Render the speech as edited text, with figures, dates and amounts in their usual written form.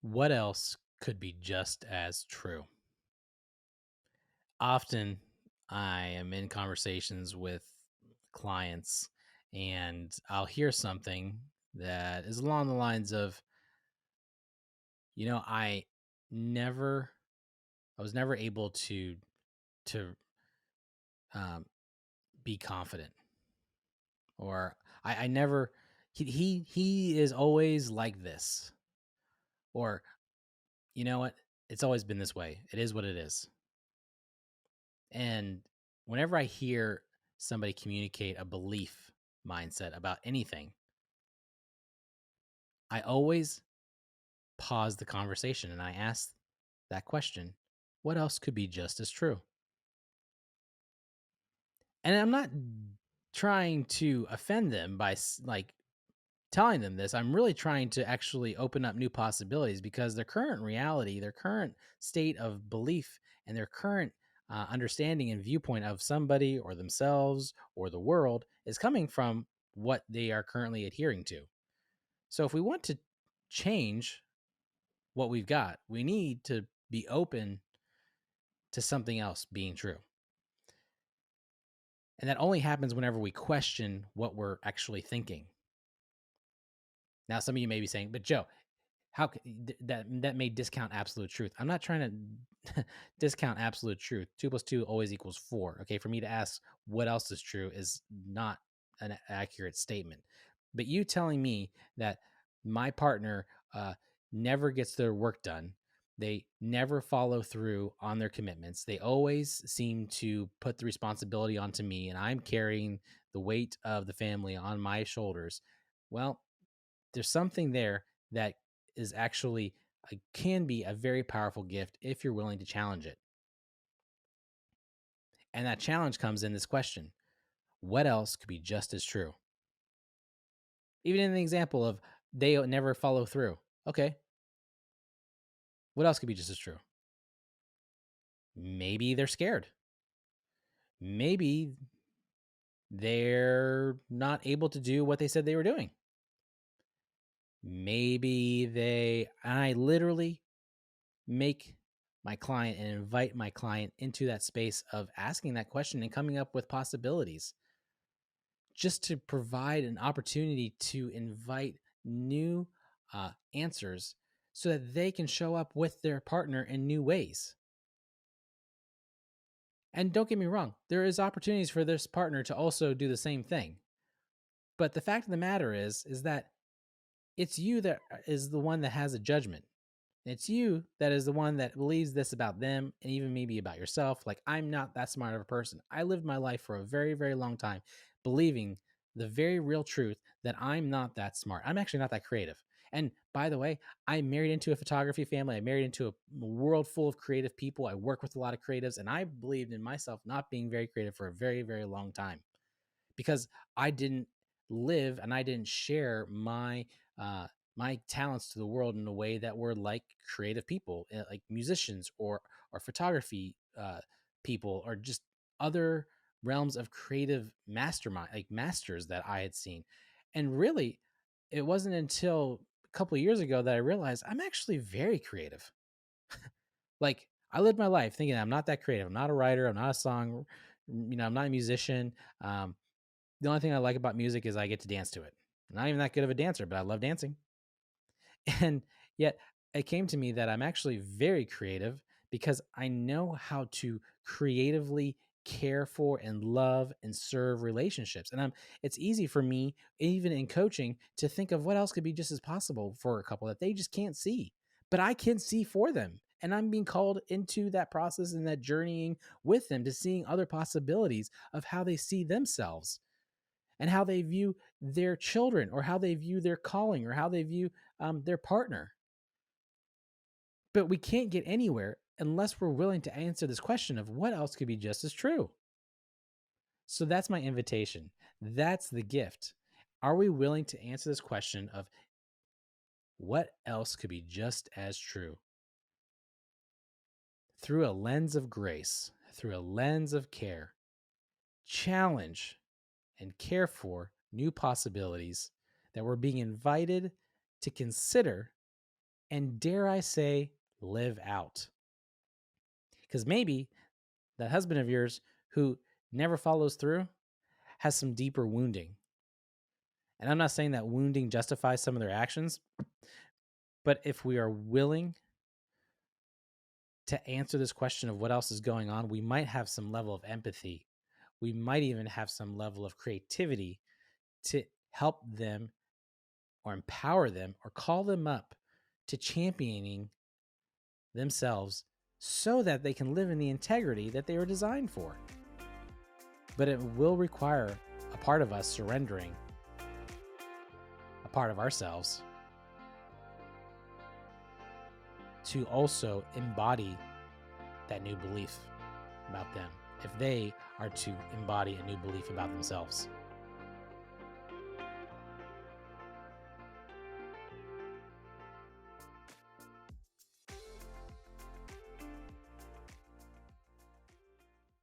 What else could be just as true? Often I am in conversations with clients and I'll hear something that is along the lines of, I never, I was never able to um, be confident, or I never, he is always like this, or you know what, it's always been this way. It is what it is. And whenever I hear somebody communicate a belief mindset about anything, I always pause the conversation and I ask that question: what else could be just as true? And I'm not trying to offend them by like telling them this. I'm really trying to actually open up new possibilities, because their current reality, their current state of belief, and their current understanding and viewpoint of somebody or themselves or the world is coming from what they are currently adhering to. So if we want to change what we've got, we need to be open to something else being true. And that only happens whenever we question what we're actually thinking. Now, some of you may be saying, but Joe, that may discount absolute truth. I'm not trying to discount absolute truth. 2 + 2 always equals 4. Okay. For me to ask what else is true is not an accurate statement. But you telling me that my partner never gets their work done, they never follow through on their commitments, they always seem to put the responsibility onto me, and I'm carrying the weight of the family on my shoulders. Well, there's something there that is actually can be a very powerful gift if you're willing to challenge it. And that challenge comes in this question: what else could be just as true? Even in the example of they never follow through. Okay, what else could be just as true? Maybe they're scared. Maybe they're not able to do what they said they were doing. Maybe I literally make my client and invite my client into that space of asking that question and coming up with possibilities, just to provide an opportunity to invite new answers so that they can show up with their partner in new ways. And don't get me wrong, there is opportunities for this partner to also do the same thing. But the fact of the matter is that it's you that is the one that has a judgment. It's you that is the one that believes this about them, and even maybe about yourself. Like, I'm not that smart of a person. I lived my life for a very, very long time believing the very real truth that I'm not that smart. I'm actually not that creative. And by the way, I married into a photography family. I married into a world full of creative people. I work with a lot of creatives, and I believed in myself not being very creative for a very, very long time, because I didn't live and I didn't share my talents to the world in a way that were like creative people, like musicians or photography people, or just other realms of creative mastermind, like masters that I had seen. And really, it wasn't until a couple of years ago that I realized I'm actually very creative. Like, I lived my life thinking I'm not that creative. I'm not a writer. I'm not a song. I'm not a musician. The only thing I like about music is I get to dance to it. I'm not even that good of a dancer, but I love dancing. And yet it came to me that I'm actually very creative, because I know how to creatively care for and love and serve relationships. And it's easy for me, even in coaching, to think of what else could be just as possible for a couple that they just can't see. But I can see for them. And I'm being called into that process and that journeying with them to seeing other possibilities of how they see themselves and how they view their children, or how they view their calling, or how they view their partner. But we can't get anywhere unless we're willing to answer this question of what else could be just as true. So that's my invitation. That's the gift. Are we willing to answer this question of what else could be just as true? Through a lens of grace, through a lens of care, challenge and care for new possibilities that we're being invited to consider and, dare I say, live out. Because maybe that husband of yours who never follows through has some deeper wounding. And I'm not saying that wounding justifies some of their actions, but if we are willing to answer this question of what else is going on, we might have some level of empathy. We might even have some level of creativity to help them or empower them or call them up to championing themselves so that they can live in the integrity that they were designed for. But it will require a part of us surrendering a part of ourselves to also embody that new belief about them, if they are to embody a new belief about themselves.